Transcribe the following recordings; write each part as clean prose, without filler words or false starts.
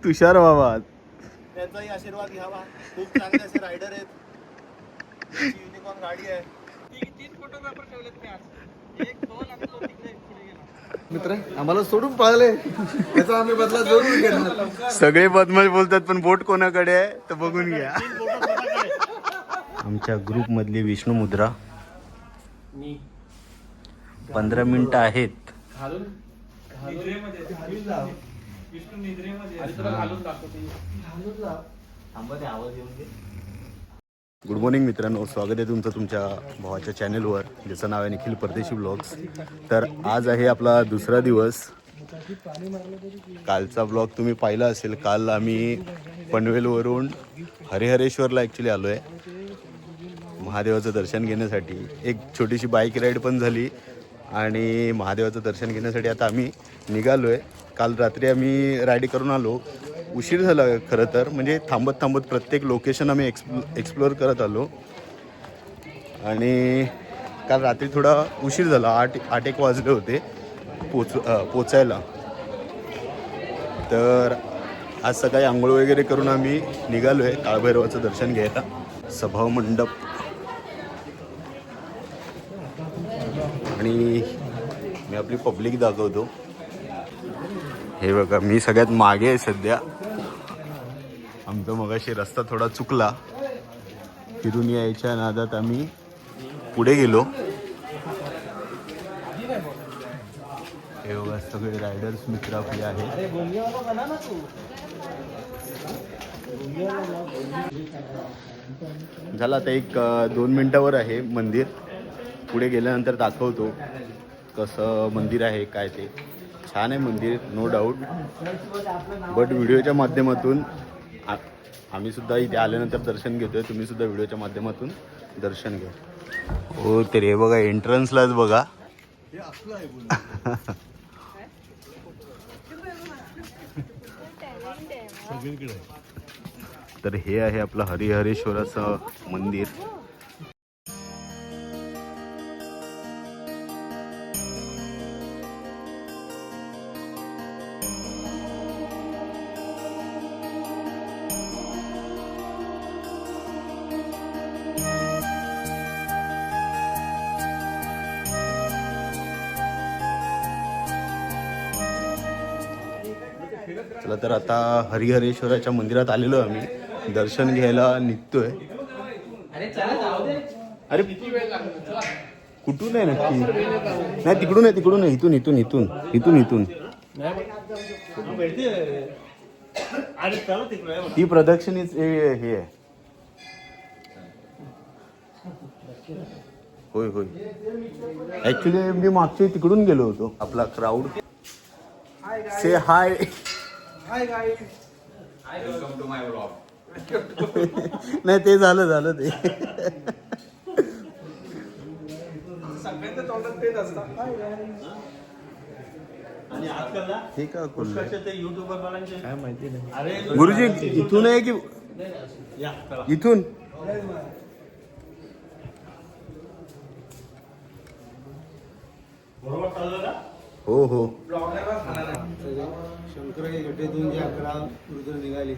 तुषार बाबा त्यांचाही आशीर्वाद घ्यावा. खूप चांगले असे रायडर आहेत. युनिकॉर्न गाडी आहे. 3 फोटोग्राफर ठेवलेत मी आज. 1 2 आणि 2 तिकडे पुढे गेला. मित्र आम्हाला सोडून पळाले, त्याचा आम्ही बदला जरूर घेणार. सगळे बदमाश बोलतात पण बोट कोणाकडे आहे तर बघून घ्या. आमच्या ग्रुप मधली विष्णू मुद्रा 15 मिनिटं आहेत. गुड मॉर्निंग मित्रांनो, स्वागत आहे तुमचं तुमच्या भावाच्या चॅनलवर ज्याचं नाव आहे निखिल परदेशी ब्लॉग्स. तर आज आहे आपला दुसरा दिवस. कालचा ब्लॉग तुम्ही पाहिला असेल. काल आम्ही पनवेलवरून हरिहरेश्वरला ॲक्च्युली आलो आहे महादेवाचं दर्शन घेण्यासाठी. एक छोटीशी बाईक राईड पण झाली आणि महादेवाचं दर्शन घेण्यासाठी आता आम्ही निघालो आहे. काल रात्री आम्ही राईड करून आलो. उशीर झाला खरं तर, म्हणजे थांबत थांबत प्रत्येक लोकेशन आम्ही एक्सप्लोअर करत आलो आणि काल रात्री थोडा उशीर झाला. 8 वाजले होते पोचायला. तर आज सकाळी आंघोळ वगैरे करून आम्ही निघालो आहे काळभैरवाचं दर्शन घ्यायला. सभा मंडप आणि मी आपली पब्लिक दाखवतो. हे बघा, मी सगळ्यात मागे आहे सध्या. आमचा मगाशी रस्ता थोडा चुकला, फिरून यायच्या नादात आम्ही पुढे गेलो. हे बघा, सगळे रायडर्स मित्र आपले आहेत. झालं आता 1-2 मिनिटावर आहे मंदिर. पुढे गेल्यानंतर दाखवतो कसं मंदिर आहे काय ते. छान आहे मंदिर, नो डाऊट. बट व्हिडिओच्या माध्यमातून आम्ही सुद्धा इथे आल्यानंतर दर्शन घेतोय. तुम्ही सुद्धा व्हिडिओच्या माध्यमातून दर्शन घ्या. हो ते रे बघा, एंट्रन्सलाच बघा. तर हे आहे आपलं हरिहरेश्वराचं मंदिर. चला तर आता हरिहरेश्वराच्या मंदिरात आलेलो आम्ही. दर्शन घ्यायला निघतोय. अरे कुठून आहे नक्की? नाही तिकडून आहे, तिकडून आहे. इथून इथून इथून इथून इथून ही प्रदक्षिणीच हे आहे. होय होय, ऍक्च्युली मी मागच्या तिकडून गेलो होतो. आपला क्राऊड से hi. Hi guys, welcome to my vlog. नाही ते झालं ते. सगळ्यांच्या तोंडात तेच असतात. आणि आजकाल ना हे का ते युट्यूबर वाल्यांचे काय माहिती नाही. अरे गुरुजी इथून आहे की इथून? बरोबर चाललं ना? हो हो. शंकराची गड्डेतून जे 11 रुद्र निघाले,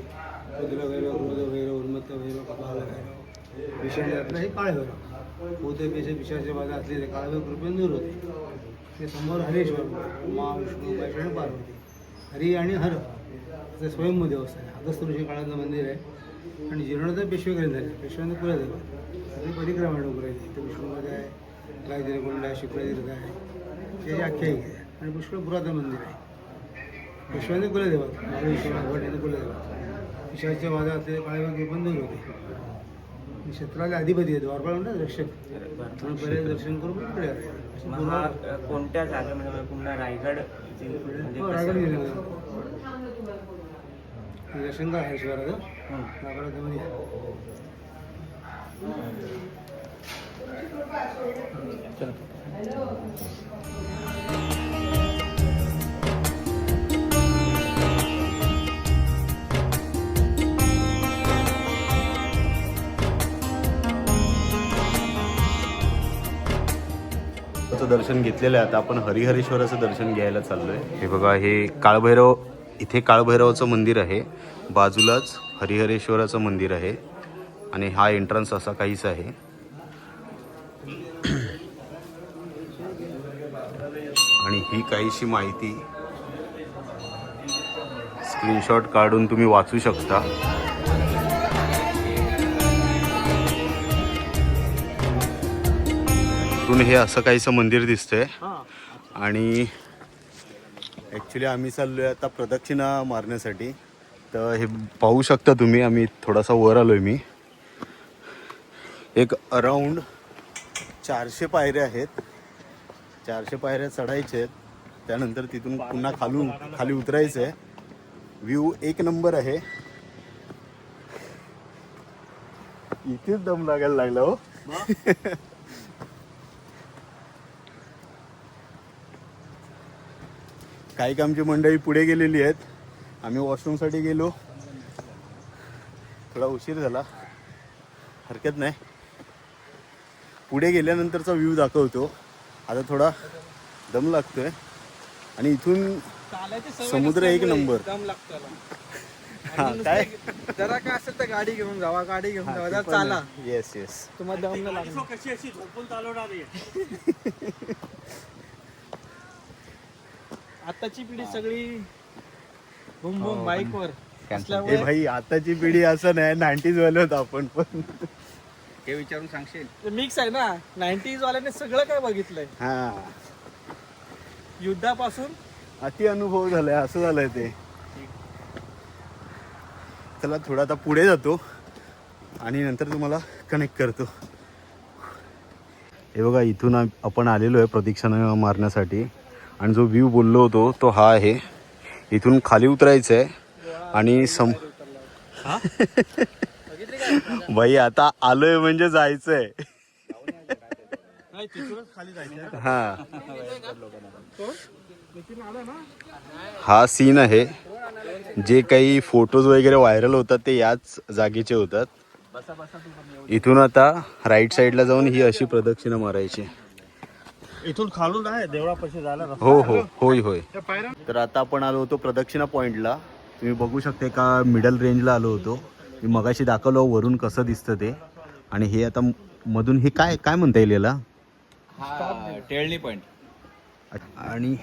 रुद्र भैरव, रुद्र भैरव, उन्मत्त भैरव, कपाल भैरव, विषाण यातलं हे काळ भैरव. भूतेपेक्षा विषाच्या बाधा असलेले काळभैरव कृपेने दूर होते. ते समोर हरेश्वर, मा विष्णू महेश आणि पार्वती, हरी आणि हर असं स्वयंभू देवस्थान आहे. अगस्त ऋषी काळाचं मंदिर आहे आणि जीर्णोद्धार पेशवेकडे झाले. पेशव्यांना पुढे देतात आणि परिक्रमा डोंगराची. इथे विष्णूमध्ये आहे, गायत्री कुंड आहे, शुक्रतीर्थ आहे, त्याची आख्यायिका आहे आणि पुष्कळ पुरातन मंदिर आहे. पेशव्यांनी कुलदेवत महाबळेश्वर कुलदेवत. विषयाच्या बाधा असलेले काळभैरव बंद होते. क्षेत्राला अधिपती आहे, द्वारपाल म्हणतात रक्षक. म्हणून पहिले दर्शन करून पुढे कोणत्या जागेमध्ये पुन्हा रायगड रायगड गेले दर्शन का हरेश्वराचं रायगडामध्ये. दर्शन घेतलेलं आहे. आता आपण हरिहरेश्वराचं दर्शन घ्यायला चाललोय. हे बघा, हे काळभैरव इथे काळभैरवाचं मंदिर आहे, बाजूलाच हरिहरेश्वराचं मंदिर आहे आणि हा एंट्रन्स असा काहीच आहे. आणि ही काहीशी माहिती स्क्रीनशॉट काढून तुम्ही वाचू शकता. इथून हे असं काहीसं मंदिर दिसतंय आणि ॲक्च्युली आम्ही चाललोय आता प्रदक्षिणा मारण्यासाठी. तर हे पाहू शकता तुम्ही, आम्ही थोडासा वर आलोय. मी एक अराऊंड 400 पायऱ्या आहेत. 400 पायऱ्या चढायच्या आहेत, त्यानंतर तिथून पुन्हा खाली उतरायचं आहे. व्ह्यू एक नंबर आहे. इथेच दम लागायला लागला हो. काही आमची मंडळी पुढे गेलेली आहेत. आम्ही वॉशरूमसाठी गेलो, थोडा उशीर झाला, हरकत नाही. पुढे गेल्यानंतरचा व्ह्यू दाखवतो. आता थोडा दम लागतोय आणि इथून समुद्र एक नंबर. दम लागतो हा काय जरा काय असेल तर गाडी घेऊन जावा, गाडी घेऊन जावा, जरा चाला, येस येस. तुम्हाला दम नाही लागणार. कशी अशी झोपून चालवणार आहे. आताची पिढी सगळी बुम बुम बाईकवर ए भाई, आताची पिढी असं नाही, 90s वाले होत आपण पण. हे विचारून सांगशील. मिक्स आहे ना. 90s वाल्याने सगळं काय बघितलंय, हा, युद्धापासून. अति अनुभव झालाय, असं झालंय ते. चला थोडा आता पुढे जातो आणि नंतर तुम्हाला कनेक्ट करतो. हे बघा, इथून आपण आलेलो आहे प्रदक्षिणा मारण्यासाठी आणि जो व्ह्यू बोललो होतो तो हा आहे. इथून खाली उतरायचं आहे आणि भाई आता आलोय म्हणजे जायचंय. हा, हा सीन आहे. जे काही फोटोज वगैरे व्हायरल होतात ते याच जागेचे होतात. इथून आता राईट साईडला जाऊन ही अशी प्रदक्षिणा मारायची. इथून खालून आहे देवळापाशी जायला रस्ता. हो हो, होय होय. तर आता आपण आलो होतो प्रदक्षिणा पॉइंटला. तुम्ही बघू शकता का मिडल रेंजला आलो होतो. मी मगाशी दाखवलं वरून कसं दिसतं ते. आणि हे आता मधून हे काय काय म्हणता येईल याला, टेळणी पॉइंट. आणि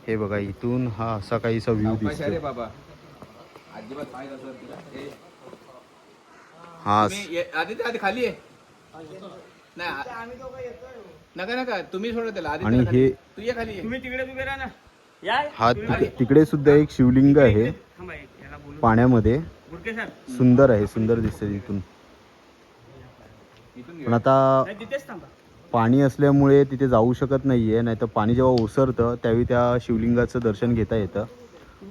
हे बघा, इथून हा असा काहीसा व्ह्यू दिसतो. बाबा हा, आधी खाली आहे. नका तुम्ही सोडा त्याला. आणि हे तू ये खाली. तुम्ही तिकडे उभे राहा ना. हा तिकडे सुद्धा एक शिवलिंग आहे पाण्यामध्ये. सुंदर आहे, सुंदर दिसते तिथून. पण आता पाणी असल्यामुळे तिथे जाऊ शकत नाहीये. नाही तर पाणी जेव्हा ओसरतं त्यावेळी त्या शिवलिंगाचं दर्शन घेता येतं.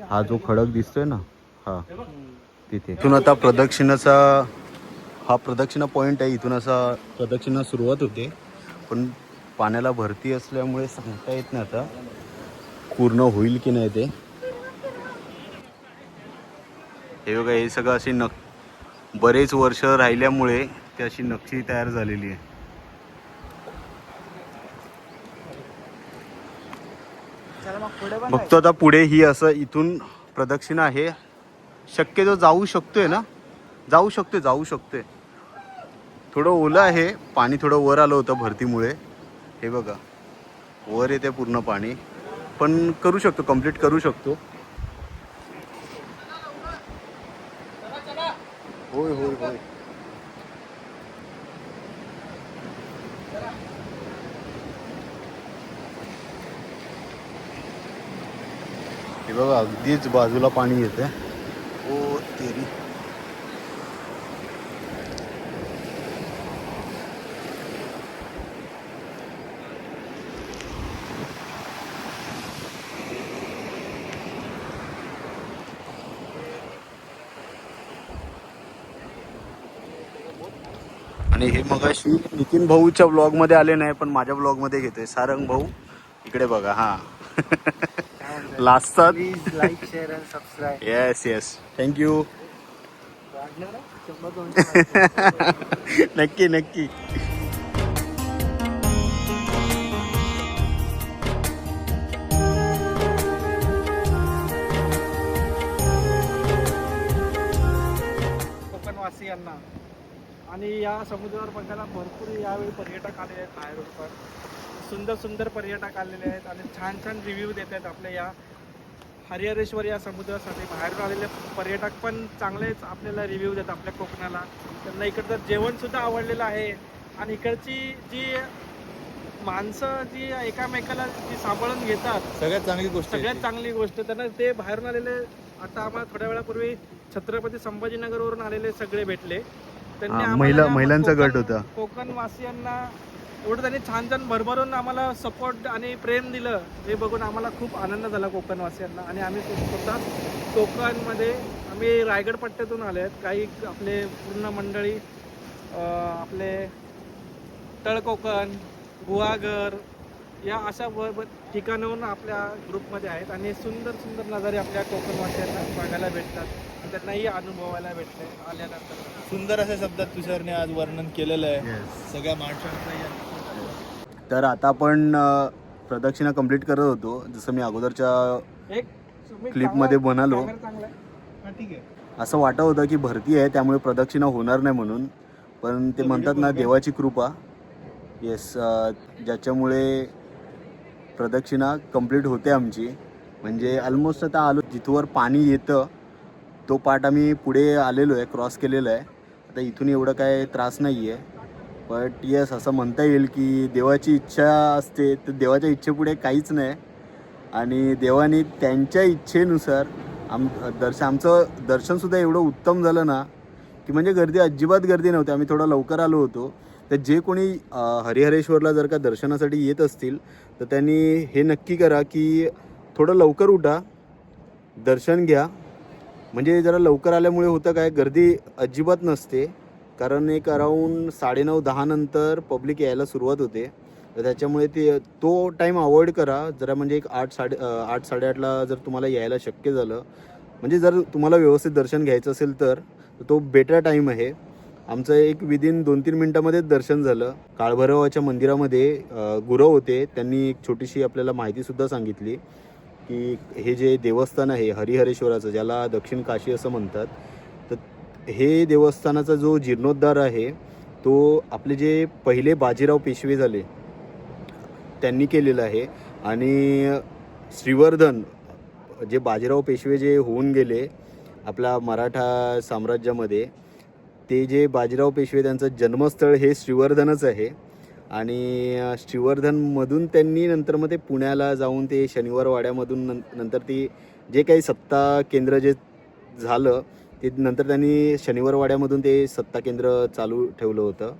हा जो खडक दिसतोय ना, हा तिथे. इथून आता प्रदक्षिणा पॉइंट आहे. इथून असा प्रदक्षिणा सुरुवात होते, पण पाण्याला भरती असल्यामुळे सांगता येत नाही आता पूर्ण होईल की नाही ते. हे बघा, हे सगळं अशी बरेच वर्ष राहिल्यामुळे ती अशी नक्षी तयार झालेली आहे. बघतो आता पुढे ही असं इथून प्रदक्षिणा आहे. शक्यतो जाऊ शकतोय. थोडं ओलं आहे पाणी, थोडं वर आलं होतं भरतीमुळे. हे बघा, वर येते पूर्ण पाणी, पण करू शकतो, कंप्लीट करू शकतो. होय होय होय. हे बघा, अगदीच बाजूला पाणी येते. ओ तेरी. आणि हे मगाशी नितीन भाऊच्या ब्लॉग मध्ये आले नाही, पण माझ्या ब्लॉग मध्ये घेतोय. सारंग भाऊ इकडे बघा. हा लास्टचा. Please like, share and subscribe. Yes yes, thank you. नक्की नक्की. यांना. आणि या समुद्रावर बघायला भरपूर यावेळी पर्यटक आले आहेत बाहेरून पण. सुंदर सुंदर पर्यटक आलेले आहेत आणि छान छान रिव्ह्यू देत आहेत आपल्या या हरिहरेश्वर या समुद्रासाठी. बाहेरून आलेले पर्यटक पण चांगलेच आपल्याला रिव्ह्यू देतात आपल्या कोकणाला. त्यांना इकडचं जेवणसुद्धा आवडलेलं आहे आणि इकडची जी माणसं जी एकामेकाला जी सांभाळून घेतात, सगळ्यात चांगली गोष्ट आहे सगळ्यात ती. चांगली गोष्ट. त्यांना ते बाहेरून आलेले, आता आम्हाला थोड्या वेळापूर्वी छत्रपती संभाजीनगरवरून आलेले सगळे भेटले. त्यांनी आम्हाला महिलांचा गट होता. कोकणवासियांना एवढं त्यांनी छान छान भरभरून आम्हाला सपोर्ट आणि प्रेम दिलं, हे बघून आम्हाला खूप आनंद झाला कोकणवासियांना. आणि आम्ही स्वतः कोकणमध्ये आम्ही रायगड पट्ट्यातून आले आहेत. काही आपले पूर्ण मंडळी आपले तळकोकण, गुहागर या अशा ठिकाणाहून आपल्या ग्रुपमध्ये आहेत आणि सुंदर सुंदर नजारे आपल्या कोकणवासियांना बघायला भेटतात आणि त्यांनाही अनुभवायला भेटले आल्यानंतर. सुंदर अशा शब्दात तुषारने आज वर्णन केलेलं आहे सगळ्या माणसांचं या. तर आता आपण प्रदक्षिणा कंप्लीट करत होतो. जसं मी अगोदरच्या एक क्लिपमध्ये म्हणालो, चांगला आहे. हा, ठीक आहे. असं वाटत होतं की भरती आहे त्यामुळे प्रदक्षिणा होणार नाही म्हणून, पण ते म्हणतात ना देवाची कृपा. येस, ज्याच्यामुळे प्रदक्षिणा कंप्लीट होते आमची. म्हणजे ऑलमोस्ट आता आलो जिथवर पाणी येतं तो पार्ट आम्ही पुढे आलेलो आहे, क्रॉस केलेला आहे. आता इथून एवढं काय त्रास नाही आहे. बट येस, असं म्हणता येईल की देवाची इच्छा असते तर देवाच्या इच्छेपुढे काहीच नाही. आणि देवाने त्यांच्या इच्छेनुसार आमचं दर्शनसुद्धा एवढं उत्तम झालं ना की म्हणजे गर्दी अजिबात गर्दी नव्हती. आम्ही थोडा लवकर आलो होतो. तर जे कोणी हरिहरेश्वरला जर का दर्शनासाठी येत असतील तर त्यांनी हे नक्की करा की थोडं लवकर उठा, दर्शन घ्या. म्हणजे जरा लवकर आल्यामुळे होतं काय, गर्दी अजिबात नसते. कारण एक अराऊंड 9:30-10 नंतर पब्लिक यायला सुरुवात होते. तर त्याच्यामुळे तो टाईम अवॉइड करा जरा. म्हणजे एक 8-8:30ला जर तुम्हाला यायला शक्य झालं, म्हणजे जर तुम्हाला व्यवस्थित दर्शन घ्यायचं असेल तर तो बेटर टाईम आहे. आमचं एक विदिन 2-3 मिनटामध्येच दर्शन झालं. काळभैरवाच्या मंदिरामध्ये गुरव होते, त्यांनी एक छोटीशी आपल्याला माहितीसुद्धा सांगितली की हे जे देवस्थान आहे हरिहरेश्वराचं, ज्याला दक्षिण काशी असं म्हणतात, तर हे देवस्थानाचा जो जीर्णोद्धार आहे तो आपले जे पहिले बाजीराव पेशवे झाले त्यांनी केलेला आहे. आणि श्रीवर्धन जे बाजीराव पेशवे जे होऊन गेले आपल्या मराठा साम्राज्यामध्ये, ते जे बाजीराव पेशवे त्यांचं जन्मस्थळ हे श्रीवर्धनच आहे. आणि श्रीवर्धनमधून त्यांनी नंतर मग ते पुण्याला जाऊन ते शनिवार वाड्यामधून नंतर ती जे काही सत्ता केंद्र जे झालं ते नंतर त्यांनी शनिवार वाड्यामधून ते सत्ता केंद्र चालू ठेवलं होतं.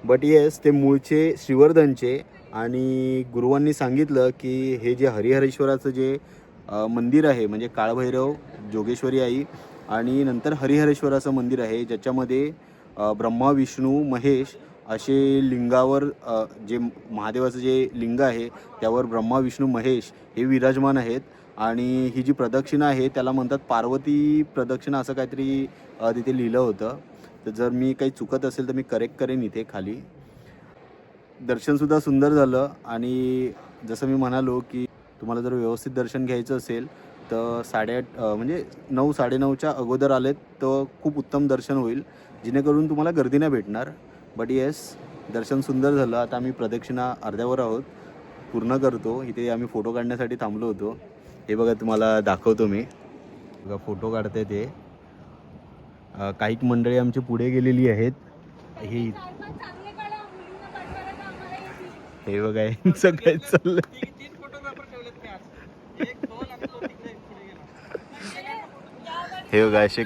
बट येस, ते मूळचे श्रीवर्धनचे. आणि गुरुवांनी सांगितलं की हे जे हरिहरेश्वराचं जे मंदिर आहे, म्हणजे काळभैरव, जोगेश्वरी आई आणि नंतर हरिहरेश्वराचं मंदिर आहे, ज्याच्यामध्ये ब्रह्मा, विष्णू, महेश असे लिंगावर, जे महादेवाचं जे लिंग आहे त्यावर ब्रह्मा, विष्णू, महेश हे विराजमान आहेत. आणि ही जी प्रदक्षिणा आहे त्याला म्हणतात पार्वती प्रदक्षिणा, असं काहीतरी तिथे लिहिलं होतं. तर जर मी काही चुकत असेल तर मी करेक्ट करेन इथे खाली. दर्शनसुद्धा सुंदर झालं. आणि जसं मी म्हणालो की तुम्हाला जर व्यवस्थित दर्शन घ्यायचं असेल तर 8:30 म्हणजे 9-9:30च्या अगोदर आलेत तर खूप उत्तम दर्शन होईल, जेणेकरून तुम्हाला गर्दी नाही भेटणार. बट येस, दर्शन सुंदर झालं. आता आम्ही प्रदक्षिणा अर्ध्यावर आहोत, पूर्ण करतो. इथे आम्ही फोटो काढण्यासाठी थांबलो होतो. हे बघा, तुम्हाला दाखवतो मी. बघा फोटो काढते ते. काही मंडळी आमची पुढे गेलेली आहेत. हे बघा यांचं काय चाललं. 3 फोटोग्राफर ठेवलेत मी आज. एक दोन आणि तो तिकडे पुढे गेला. हे बघा असे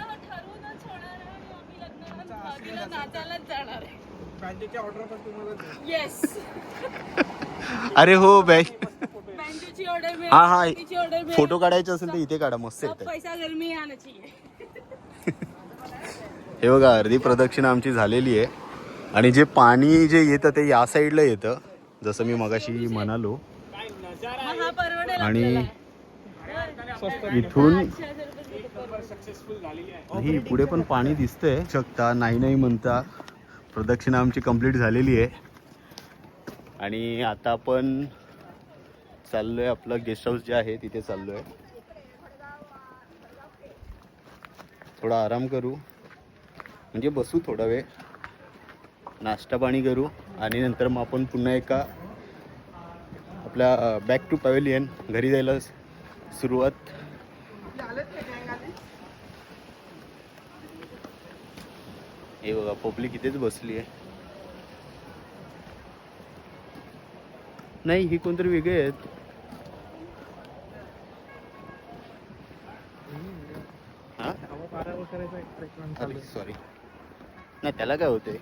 बँकेची ऑर्डर पण तुम्हाला येस, अरे हो बॅग. बँकेची ऑर्डर में, हा बँकेची ऑर्डर में फोटो काढायचे असेल तर इथे काढा, मस्त सब येतात. पैसा घर में ही आना चाहिए. हे बघा, अर्धी प्रदक्षिणा आमची झालेली आहे. आणि जे पाणी जे येतं ते या साईडला येतं, जसं मी मगाशी म्हणालो. महापरवडेल आणि आपल्याला. इथून 8,000 रुपये सक्सेसफुल झालेली आहे. ही पुढे पण पाणी दिसतंय. शकता नाही म्हणता प्रदक्षिणा आमची कंप्लीट झालेली आहे. आणि आता आपण चाललोय, आपलं गेस्ट हाऊस जे आहे तिथे चाललोय. थोडा आराम करू, म्हणजे बसू थोडा वेळ, नाश्ता पाणी करू आणि नंतर मग आपण पुन्हा एका आपल्या बॅक टू पॅव्हेलियन घरी जायला सुरुवात. हे बघा पब्लिक इथेच बसली आहे. नाही ही कोणतरी वेगळे आहेत. हा अरे सॉरी. नाही त्याला काय होते,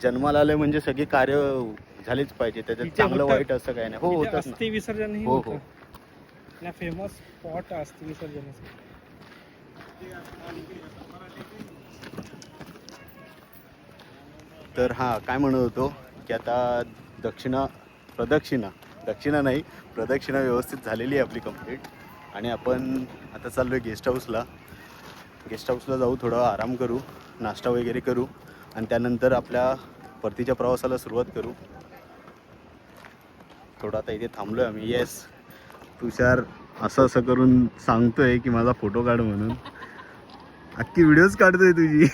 जन्माला आले म्हणजे सगळे कार्य झालेच पाहिजे, त्याच्यात इथे चांगलं होतं. वाईट असं काय नाही. हो होतच ना. अस्थि विसर्जन ही हो, होतं. हो. ना फेमस स्पॉट अस्थि विसर्जनाचं. तर हा काय म्हणत होतो की आता दक्षिणा नाही प्रदक्षिणा व्यवस्थित झालेली आहे आपली कंप्लीट. आणि आपण आता चाललो आहे गेस्ट हाऊसला जाऊ, थोडा आराम करू, नाश्ता वगैरे करू आणि त्यानंतर आपल्या परतीच्या प्रवासाला सुरुवात करू. थोडं आता इथे थांबलो आहे आम्ही. येस तुषार असं करून सांगतोय की माझा फोटो काढ म्हणून. अख्खी व्हिडिओज काढतोय तुझी.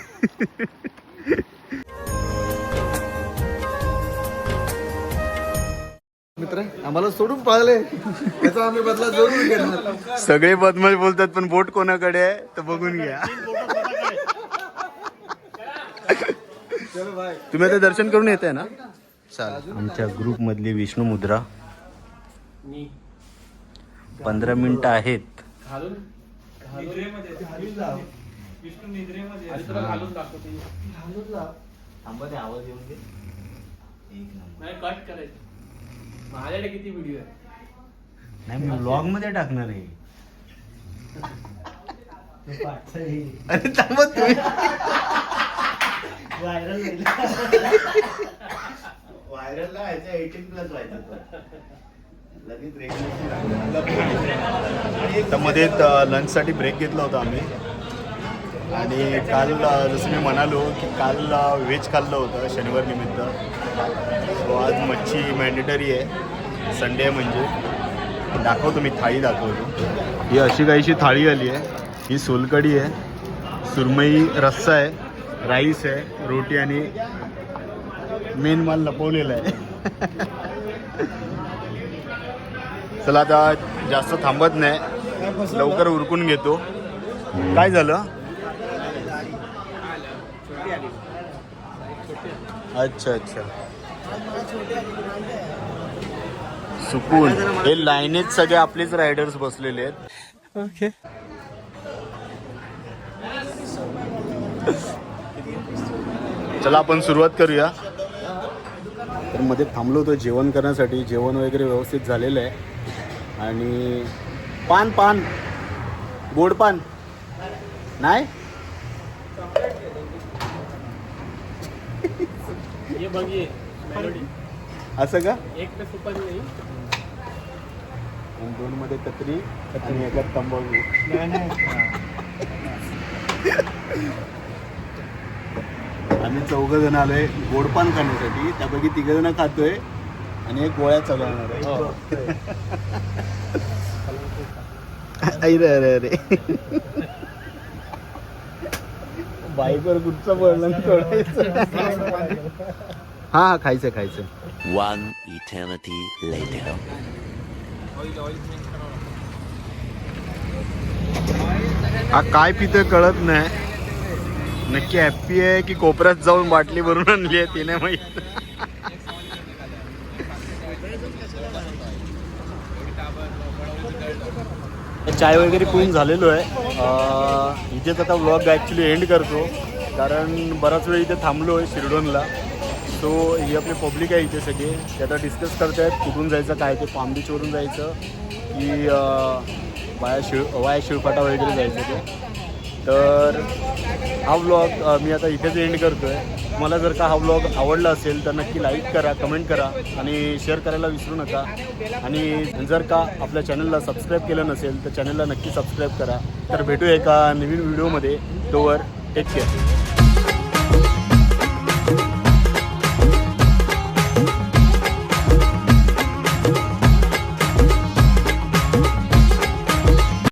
मित्र आम्हाला सोडून पळाले, त्याचा आम्ही बदला जरूर घेणार. सगळे बदमाश बोलतात पण बोट कोणाकडे आहे तर बघून घ्या. तुम्ही आता दर्शन करून येत आहे ना. चालेल. आमच्या ग्रुप मधली विष्णू मुद्रा 15 मिनिटं आहेत. आवाज येऊन दे. कट करायचं. माझ्याकडे किती व्हिडिओ आहे. नाही मी ब्लॉग मध्ये टाकणार आहे. अरे थांबत तुम्ही. व्हायरल व्हायचं 18+ व्हायचं. तर मध्ये लंचसाठी ब्रेक घेतला होता आम्ही. आणि काल जसं मी म्हणालो की काल व्हेज खाल्लं होतं शनिवार निमित्त. सो आज मच्छी मॅन्डेटरी आहे, संडे आहे म्हणजे. दाखवतो मी थाळी दाखवतो. ही अशी काहीशी थाळी आली आहे. ही सोलकढी आहे, सुरमई रस्सा आहे, राईस आहे, रोटी आणि मेन माल लपवलेला आहे. चला आता जास्त थांबत नाही, लवकर उरकून घेतो. काय झालं. अच्छा सुकून. हे लाईनीत सगळे आपलेच रायडर्स बसलेले आहेत. ओके. चला आपण सुरुवात करूया. तर मध्ये थांबलो होतो जेवण करण्यासाठी. जेवण वगैरे व्यवस्थित झालेलं आहे. आणि पान गोड पान नाही. ये बघिए मेलोडी. असं का. एक पे सुपारी नाही. आणि 2 मध्ये कत्री आणि एकात तंबाखू. आम्ही 4 जण आलोय गोडपान खाण्यासाठी. त्यापैकी 3 जण खातोय आणि एक गोळ्या चालवणार आहे. अरे बाईकवर कुठचं पडलं सोडायचं. हा खायचं. 1 eternity later. हा काय पितोय कळत नाही. नक्की हॅप्पी आहे की कोपऱ्यात जाऊन बाटली भरून आणली आहे तिने माहित. चाय वगैरे पिऊन झालेलो आहे. इथेच आता व्लॉग ॲक्च्युली एंड करतो, कारण बराच वेळ इथे थांबलो आहे शिरडोनला. सो ही आपली पब्लिक आहे इथे सगळे. ते आता डिस्कस करत आहेत कुठून जायचं, काय ते पाम बीचवरून जायचं की वाया शिळपाटा वगैरे जायचं ते. तर हा व्लॉग मी आता इथेच एंड करतो आहे. तुम्हाला जर का हा व्लॉग आवडला असेल तर नक्की लाईक करा, कमेंट करा आणि शेअर करायला विसरू नका. आणि जर का आपल्या चॅनलला सबस्क्राईब केलं नसेल तर चॅनलला नक्की सबस्क्राईब करा. तर भेटूया एका नवीन व्हिडिओमध्ये. तोवर टेक केअर.